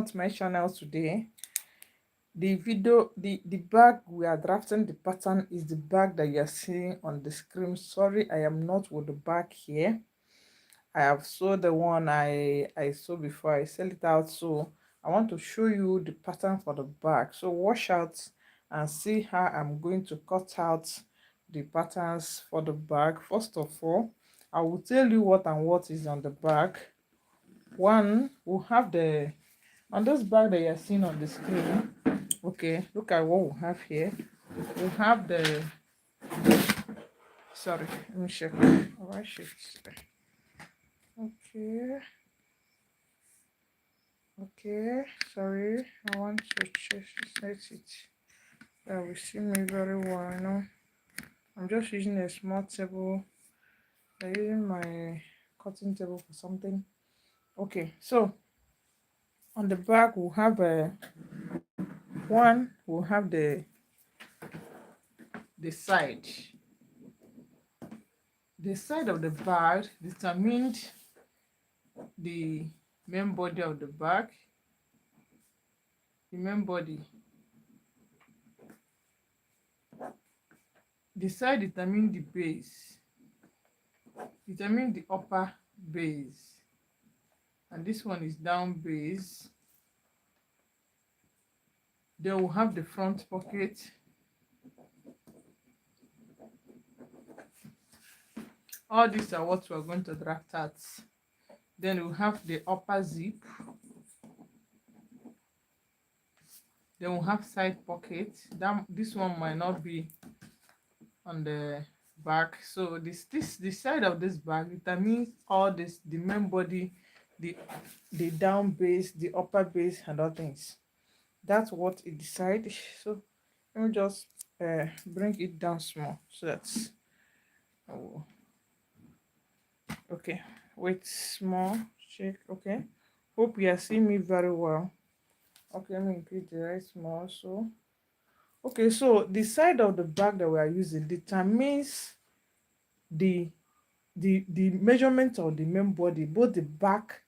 to my channel today. The bag we are drafting, the pattern is the bag that you are seeing on the screen. Sorry, I am not with the bag here. I have sold the one I sold before I sell it out, so I want to show you the pattern for the bag. So watch out and see how I'm going to cut out the patterns for the bag. First of all, I will tell you what is on the bag. One, we'll have the on this bag that you're seeing on the screen. Okay, look at what we have here. We have the, sorry, let me check. Alright, shit. Okay, okay, sorry, I want to set it that we see me very well. You know, I'm just using a small table. I'm using my cutting table for something. Okay, so on the back we'll have a one, we'll have the side. The side of the bag determined the main body of the bag. The main body, the side determine the base, determine the upper base, and this one is down base. Then we'll have the front pocket. All these are what we're going to draft out. Then we'll have the upper zip. Then we'll have side pocket. This one might not be on the back, so the side of this bag determines all this, the main body, the down base, the upper base, and all things. That's what it decides. So let me just bring it down small so that's, oh, okay, wait, small, check. Okay, hope you are seeing me very well. Okay, let me increase the right small. So okay, so the side of the bag that we are using determines the the measurement of the main body, both the back,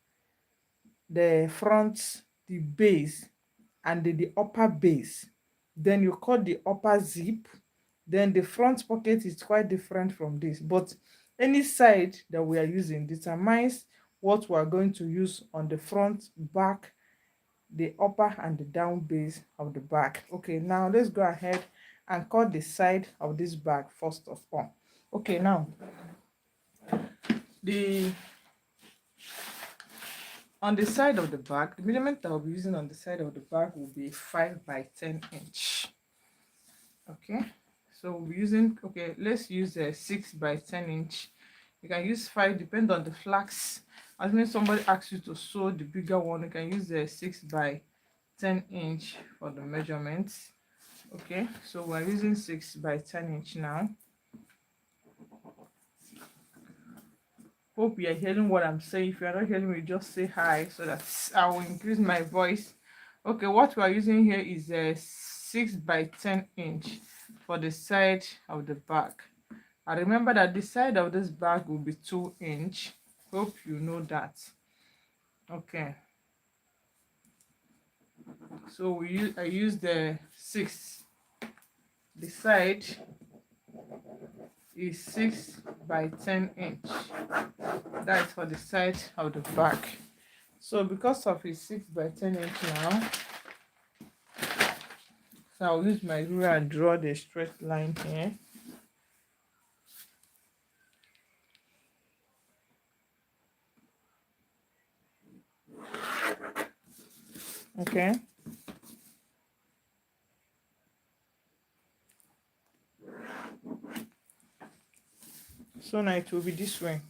the front, the base, and the upper base. Then you cut the upper zip. Then the front pocket is quite different from this, but any side that we are using determines what we are going to use on the front, back, the upper, and the down base of the bag. Okay, now let's go ahead and cut the side of this bag first of all. Okay, now the on the side of the bag, the measurement that I'll be using on the side of the bag will be 5 by 10 inch. Okay, so we'll be using, okay, let's use a 6 by 10 inch. You can use 5, depend on the flax. As when somebody asks you to sew the bigger one, you can use a 6 by 10 inch for the measurements. Okay, so we're using 6 by 10 inch now. Hope you are hearing what I'm saying. If you're not hearing me, just say hi so that I will increase my voice. Okay, what we are using here is a 6 by 10 inch for the side of the bag. And remember that the side of this bag will be 2 inch. Hope you know that. Okay, so I use the 6. The side is 6 by 10 inch. That is for the side of the bag. So because of it's 6 by 10 inch now, so I'll use my ruler and draw the straight line here. Okay, so now it will be this way.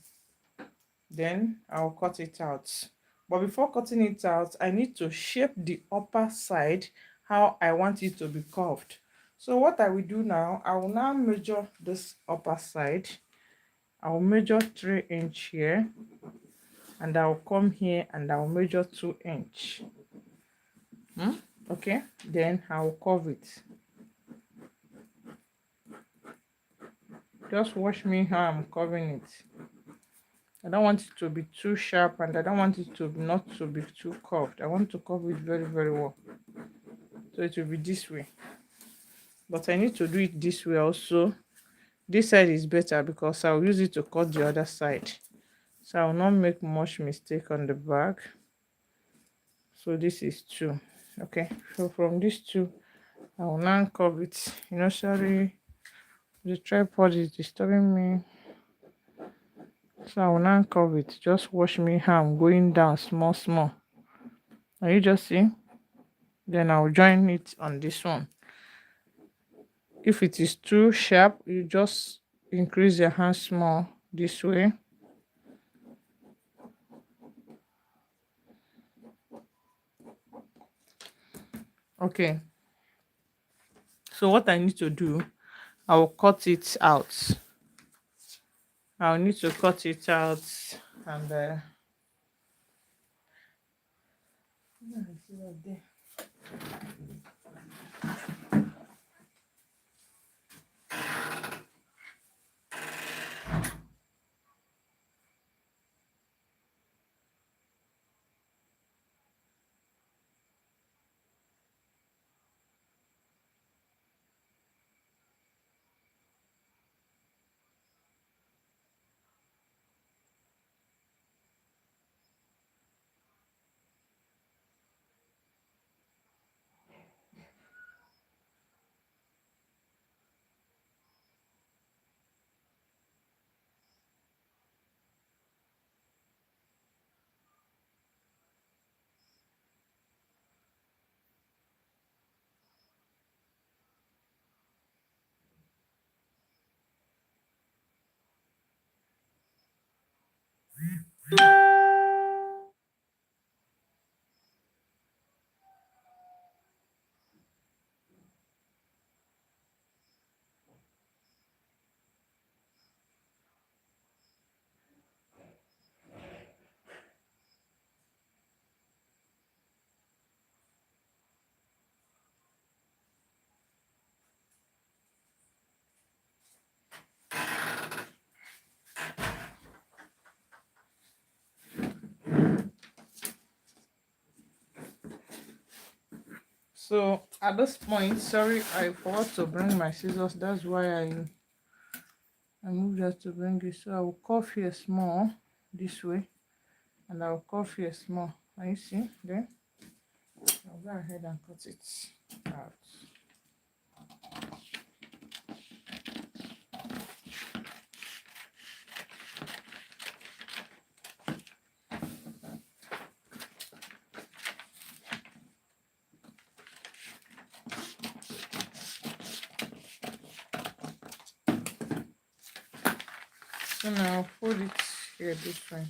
Then I'll cut it out. But before cutting it out, I need to shape the upper side how I want it to be curved. So what I will do now, I will now measure this upper side. I will measure 3 inch here, and I'll come here and I'll measure 2 inch. Okay, then I'll curve it. Just watch me how I'm curving it. I don't want it to be too sharp, and I don't want it to not to be too curved. I want to curve it very, very well. So it will be this way. But I need to do it this way also. This side is better because I'll use it to cut the other side. So I will not make much mistake on the back. So this is 2. Okay, so from this 2, I will now curve it. Sorry, the tripod is disturbing me. So I will now curve it. Just watch me how I'm going down small, small. Are you just see? Then I'll join it on this one. If it is too sharp, you just increase your hand small this way. Okay. So what I need to do, I will cut it out. I'll need to cut it out and so at this point, sorry, I forgot to bring my scissors. That's why I moved that to bring it. So I will curve here small this way, and I will curve here small. Can you see? Then I'll go ahead and cut it out. So now I'll fold it here this way.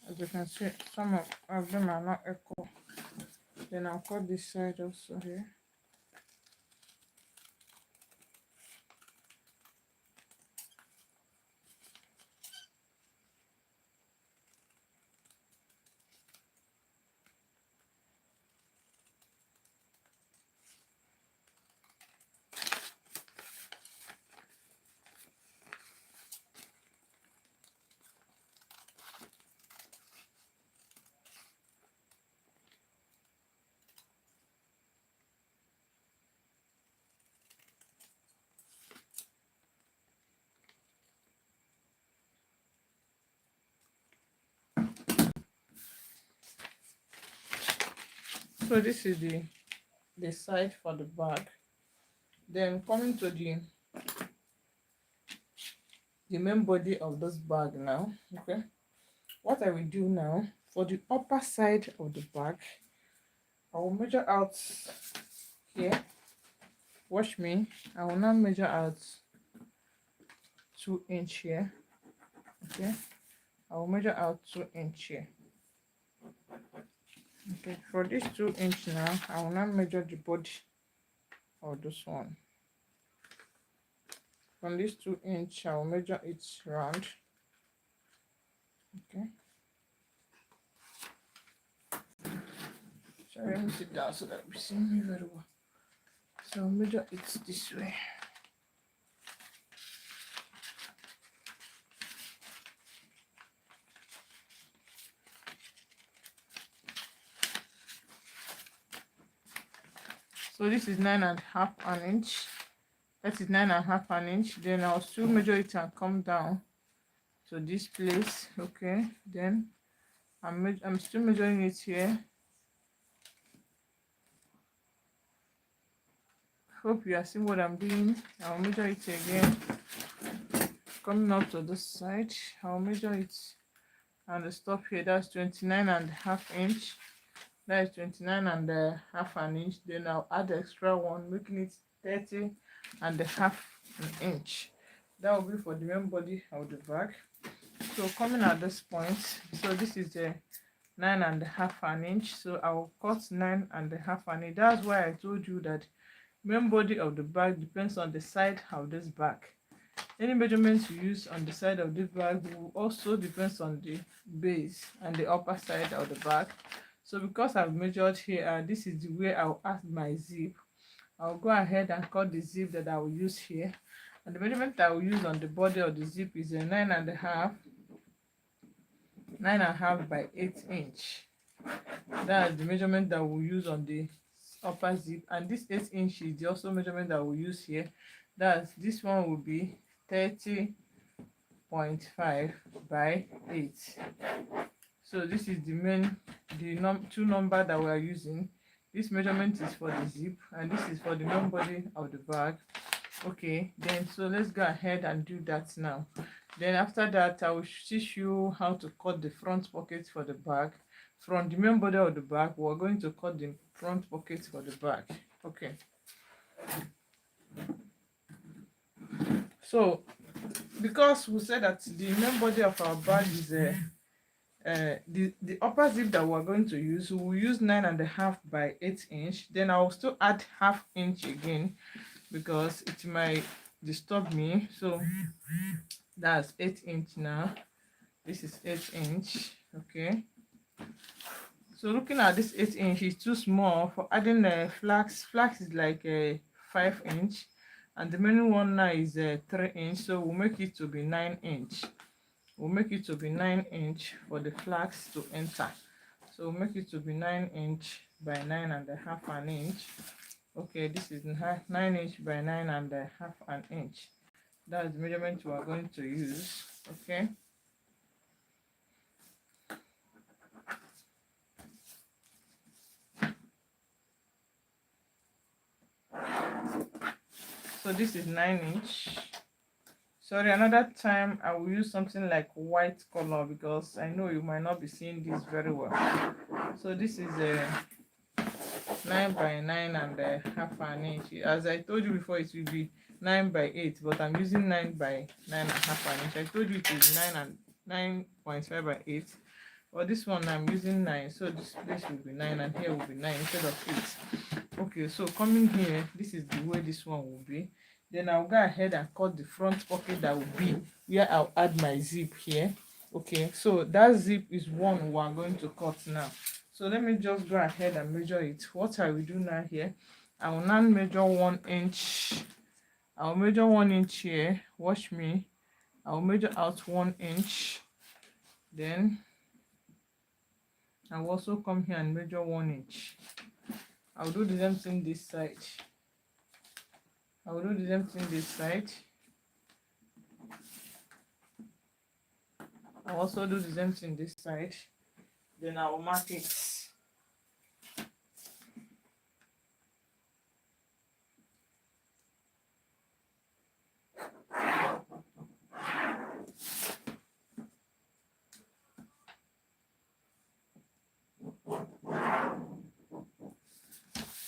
As you can see, some of them are not equal. Then I'll cut this side also here. So this is the side for the bag. Then coming to the main body of this bag now. Okay, what I will do now, for the upper side of the bag, I will measure out here. Watch me. I will now measure out 2 inch here. Okay, I will measure out 2 inch here. Okay, for this 2 inch now, I will now measure the body of this one. From this 2 inch, I will measure it round. Okay, Sorry, let me sit down so that you see me very well. So I'll measure it this way. So this is 9.5 an inch. That is 9.5 an inch. Then I'll still measure it and come down to this place. Okay, then I'm still measuring it here. Hope you are seeing what I'm doing. I'll measure it again. Coming up to this side, I'll measure it and stop here. That's 29.5 inch. That is 29.5 an inch. Then I'll add the extra one, making it 30.5 an inch. That will be for the main body of the bag. So coming at this point, so this is the 9.5 an inch. So I'll cut 9.5 an inch. That's why I told you that main body of the bag depends on the side of this bag. Any measurements you use on the side of this bag will also depends on the base and the upper side of the bag. So because I've measured here, this is the way I'll add my zip. I'll go ahead and cut the zip that I will use here, and the measurement I will use on the body of the zip is a 9.5 by 8 inch. That's the measurement that we'll use on the upper zip, and this 8 inch is the also measurement that we'll use here. That's this one will be 30.5 by 8. So this is the two number that we are using. This measurement is for the zip and this is for the main body of the bag. Okay, then so let's go ahead and do that now. Then after that, I will teach you how to cut the front pocket for the bag. From the main body of the bag, we're going to cut the front pocket for the bag. Okay, so because we said that the main body of our bag is the upper zip that we're going to use, we'll use 9.5 by 8 inch. Then I'll still add half inch again because it might disturb me. So that's 8 inch now. This is 8 inch. Okay, so looking at this 8 inch is too small for adding flax. Flax is like a 5 inch and the remaining one now is 3 inch, so we'll make it to be 9 inch. We'll make it to be 9 inch for the flax to enter. So we'll make it to be 9 inch by 9.5 an inch. Okay, this is 9 inch by 9.5 an inch. That's the measurement we are going to use. Okay, so this is 9 inch. Sorry, another time I will use something like white color because I know you might not be seeing this very well. So this is a 9 by 9.5 an inch. As I told you before, it will be 9 by 8, but I'm using 9 by 9.5 an inch. I told you it is 9.5 by 8, but this one I'm using 9, so this place will be 9 and here will be 9 instead of 8. Okay, so coming here, this is the way this one will be. Then I'll go ahead and cut the front pocket that will be where I'll add my zip here. Okay, so that zip is one we are going to cut now. So let me just go ahead and measure it. What I will do now here, I will now measure 1 inch. I'll measure 1 inch here. Watch me. I'll measure out 1 inch. Then I'll also come here and measure 1 inch. I'll do the same thing this side. I'll do the same thing this side. I'll also do the same thing this side. Then I'll mark it.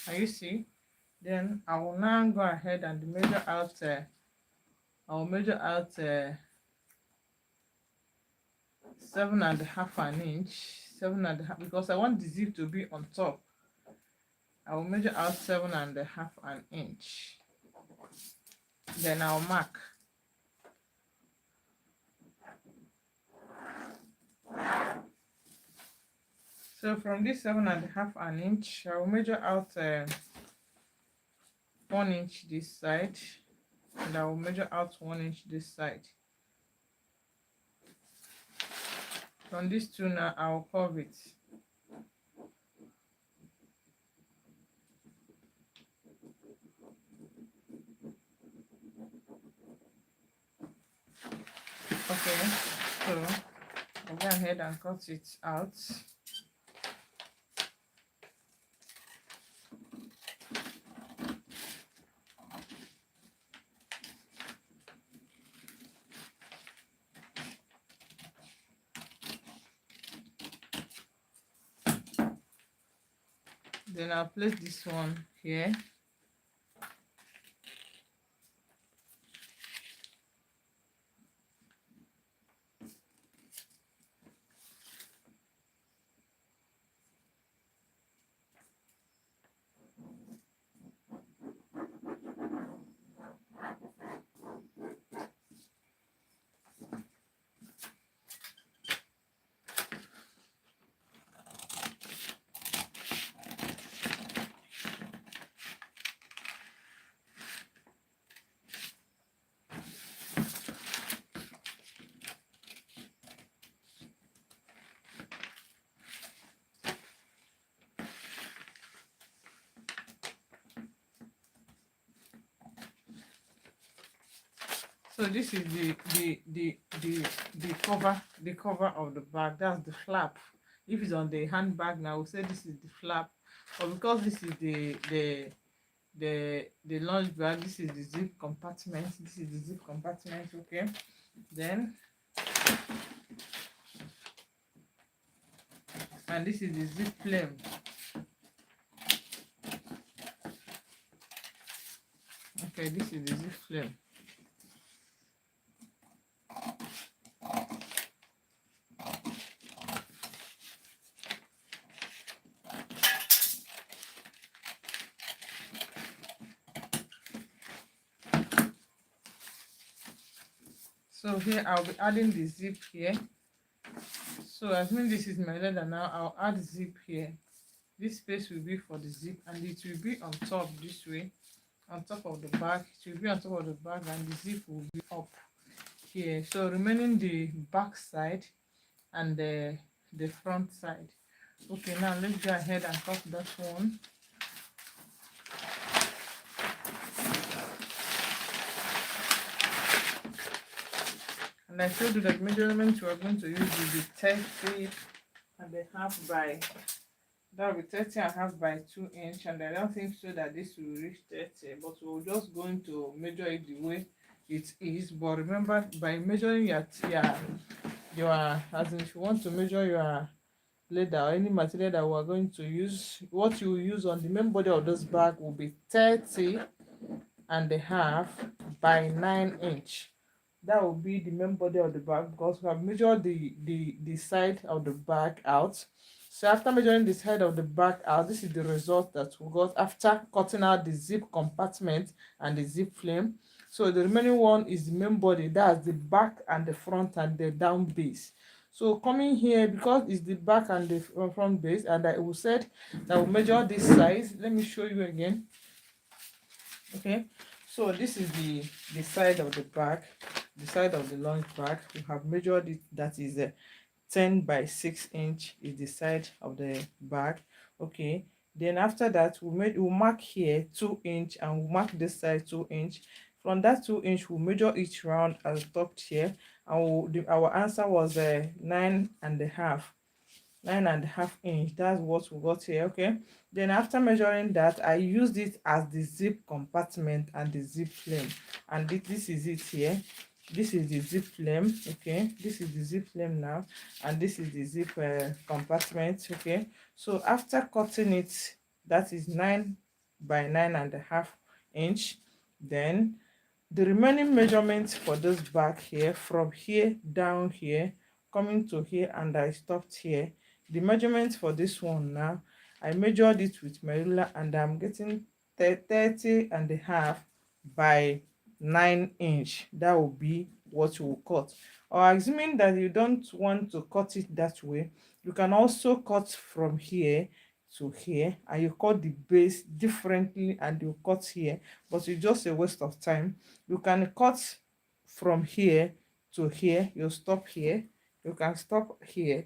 Can you see? Then I will now go ahead and measure out. I'll measure out 7.5 an inch. 7.5 because I want the zip to be on top. I will measure out 7.5 an inch. Then I'll mark. So from this 7.5 an inch, I will measure out 1 inch this side, and I will measure out 1 inch this side. From these two now, I will curve it. Okay, so I'll go ahead and cut it out. Then I'll place this one here. So this is the cover of the bag. That's the flap. If it's on the handbag now, we'll say this is the flap. But because this is the lunch bag, this is the zip compartment. This is the zip compartment. Okay. Then, and this is the zip flame. Okay, this is the zip flame. So here I'll be adding the zip here. So assuming this is my leather now, I'll add zip here. This space will be for the zip, and it will be on top this way, on top of the bag. It will be on top of the bag, and the zip will be up here. So remaining the back side and the front side. Okay, now let's go ahead and cut that one. And I told you that measurement we are going to use will be 30.5 by, that will be 30.5 by 2 inch, and I don't think so that this will reach 30, but we're just going to measure it the way it is. But remember, by measuring your as in, if you want to measure your leather or any material that we're going to use, what you use on the main body of this bag will be 30.5 by 9 inch. That will be the main body of the bag, because we have measured the side of the bag out. So after measuring the side of the bag out, this is the result that we got after cutting out the zip compartment and the zip flame. So the remaining one is the main body, that's the back and the front and the down base. So coming here, because it's the back and the front base, and I will said that we'll measure this size. Let me show you again. Okay, so this is the side of the bag, the side of the lunch bag. We have measured it. That is 10 by 6 inch is the side of the bag. Okay, then after that we'll mark here 2 inch, and we'll mark this side 2 inch. From that 2 inch, we'll measure each round as stopped here, and our answer was 9.5 inch. That's what we got here. Okay, then after measuring that, I used it as the zip compartment and the zip flame, and this is it here. This is the zip flame. Okay, this is the zip flame now, and this is the zip compartment. Okay, so after cutting it, that is 9 by 9.5 inch. Then the remaining measurements for this bag here, from here down here coming to here, and I stopped here. The measurements for this one now, I measured it with my ruler, and I'm getting 30.5 by 9 inch. That will be what you will cut. Or assuming that you don't want to cut it that way, you can also cut from here to here, and you cut the base differently and you cut here, but it's just a waste of time. You can cut from here to here, you stop here, you can stop here,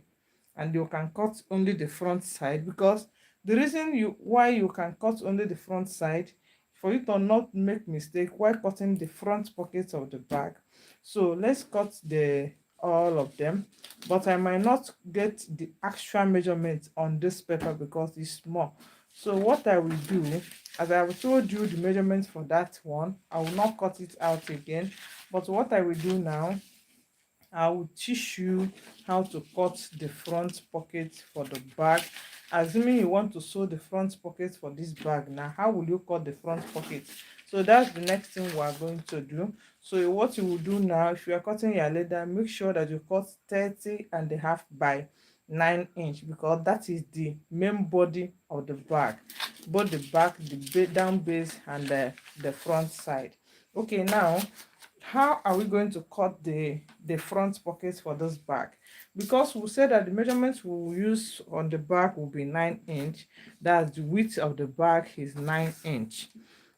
and you can cut only the front side, because the reason you why you can cut only the front side, for you to not make mistake while cutting the front pockets of the bag. So let's cut the all of them, but I might not get the actual measurement on this paper because it's small. So what I will do, as I have told you the measurements for that one, I will not cut it out again. But what I will do now, I will teach you how to cut the front pocket for the bag. Assuming you want to sew the front pocket for this bag, now how will you cut the front pocket? So that's the next thing we are going to do. So what you will do now, if you are cutting your leather, make sure that you cut 30.5 by 9 inch, because that is the main body of the bag, both the back, the down base, and the front side. Okay, now how are we going to cut the front pockets for this bag? Because we said that the measurements we will use on the bag will be 9 inch. That's the width of the bag is 9 inch.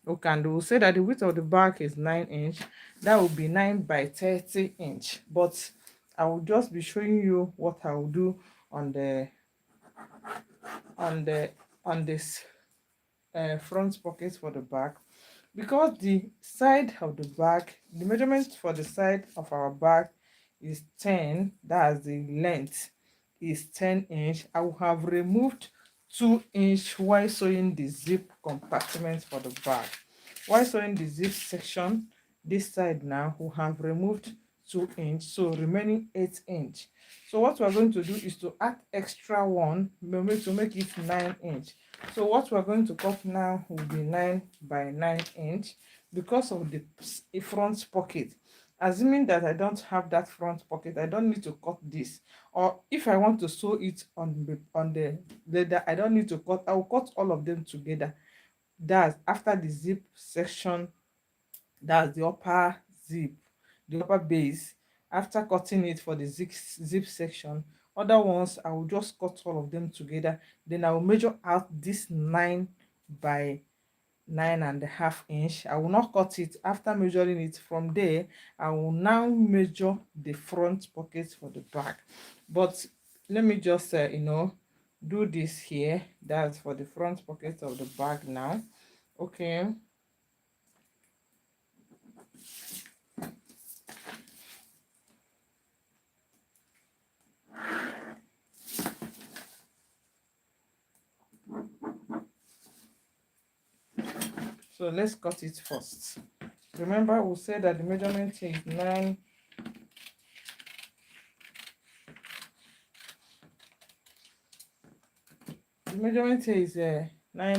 Okay, and we'll say that the width of the bag is 9 inch. That will be 9 by 30 inch. But I will just be showing you what I will do on the on the on this front pocket for the bag, because the side of the bag, the measurement for the side of our bag is 10. That's the length is 10 inch. I will have removed 2 inch while sewing the zip compartment for the bag. While sewing the zip section, this side now we have removed 2 inch, so remaining 8 inch. So what we are going to do is to add extra one to make it 9 inch. So what we're going to cut now will be 9 by 9 inch because of the front pocket. Assuming that I don't have that front pocket, I don't need to cut this. Or if I want to sew it on the leather, I don't need to cut. I will cut all of them together. That's after the zip section, that's the upper zip, the upper base. After cutting it for the zip section, other ones I will just cut all of them together. Then I will measure out this 9 by 9.5 inch. I will not cut it. After measuring it from there, I will now measure the front pocket for the bag. But let me just do this here. That's for the front pocket of the bag now. Okay, so let's cut it first. Remember, we said that the measurement is 9. The measurement is 9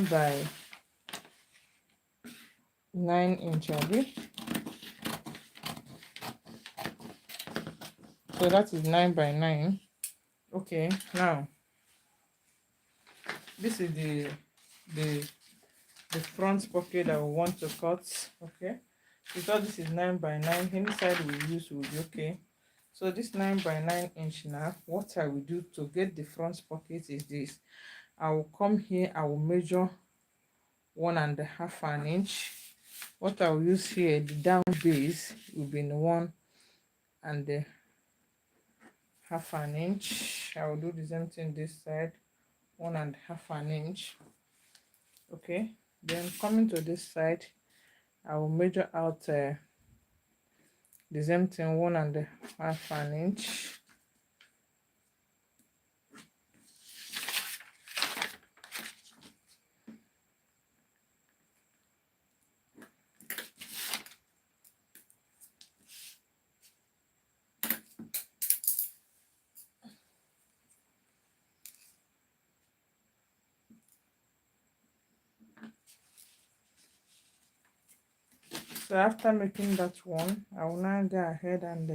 by 9 inch, abi? So that is 9 by 9. Okay, now this is the the front pocket that we want to cut. Okay, because this is 9 by 9, any side we use will be okay. So this 9 by 9 inch, now what I will do to get the front pocket is this. I will come here, I will measure 1.5 inch. What I will use here, the down base will be in 1.5 inch. I will do the same thing this side, 1.5 inch. Okay, then coming to this side, I will measure out the same thing, 1.5 inch. So after making that one, I will now go ahead and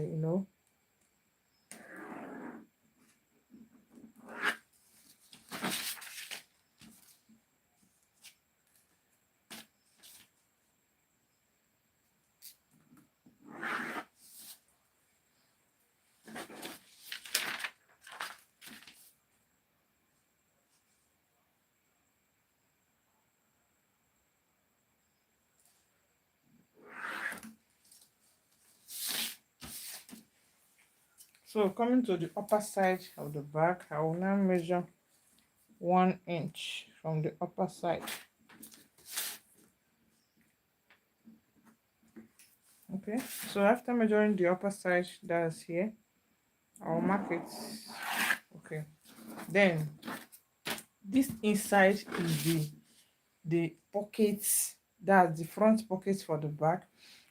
So coming to the upper side of the bag, I will now measure 1 inch from the upper side. Okay, so after measuring the upper side, that's here, I'll mark it. Okay, then this inside is the pockets, that's the front pockets for the bag.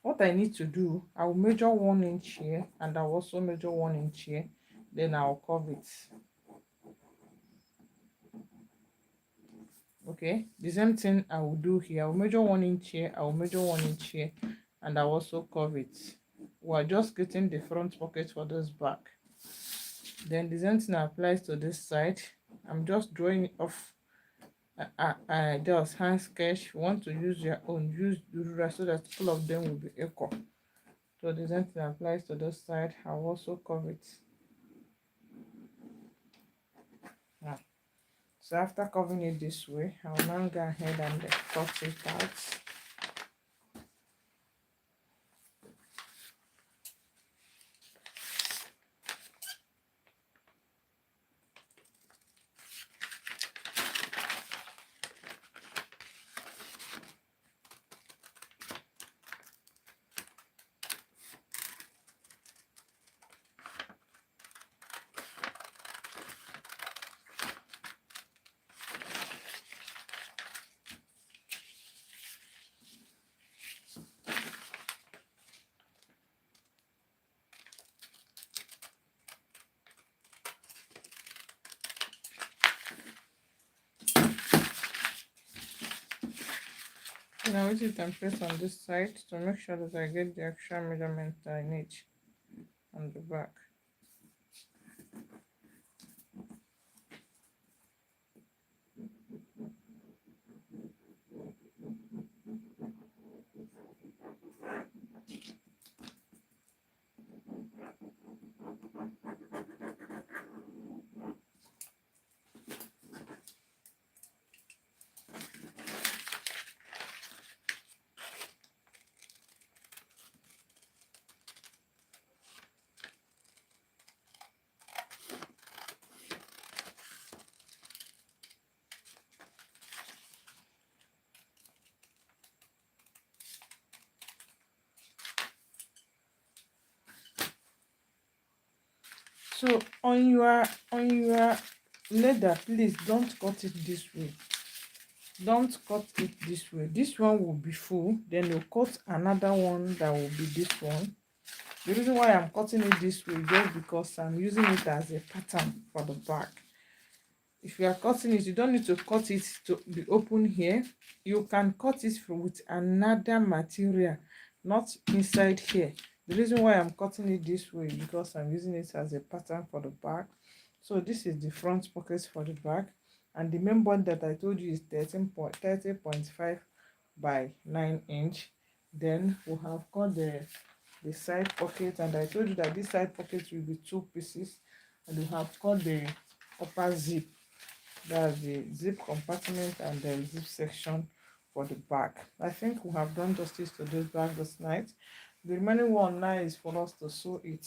What I need to do, I will measure 1 inch here, and I'll also measure 1 inch here, then I'll curve it. Okay, the same thing I will do here. I will measure 1 inch here, I will measure 1 inch here, and I'll also curve it. We're just getting the front pocket for this bag. Then the same thing applies to this side. I'm just drawing it off. Just hand sketch. If you want to use your own, use the ruler so that all of them will be equal. So the same thing applies to this side. I'll also curve it. Yeah. So after covering it this way, I'll now go ahead and cut it out. Now I it and place on this side to make sure that I get the extra measurement I need on the back. So on your leather, please don't cut it this way. Don't cut it this way. This one will be full, then you cut another one that will be this one. The reason why I'm cutting it this way is just because I'm using it as a pattern for the back. If you are cutting it, you don't need to cut it to be open here. You can cut it with another material, not inside here. The reason why I'm cutting it this way is because I'm using it as a pattern for the back. So this is the front pocket for the back, and the main body that I told you is 30.5 by 9 inch. Then we have got the side pocket, and I told you that this side pocket will be 2 pieces, and we have got the upper zip, that's the zip compartment, and the zip section for the back. I think we have done justice to this bag this night. The remaining one now is for us to sew it,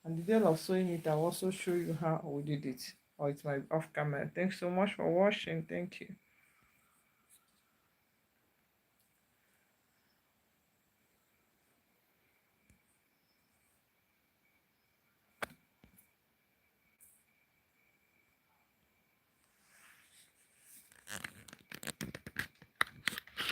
and the day of sewing it, I'll also show you how we did it, or it might be off camera. Thanks so much for watching. Thank you.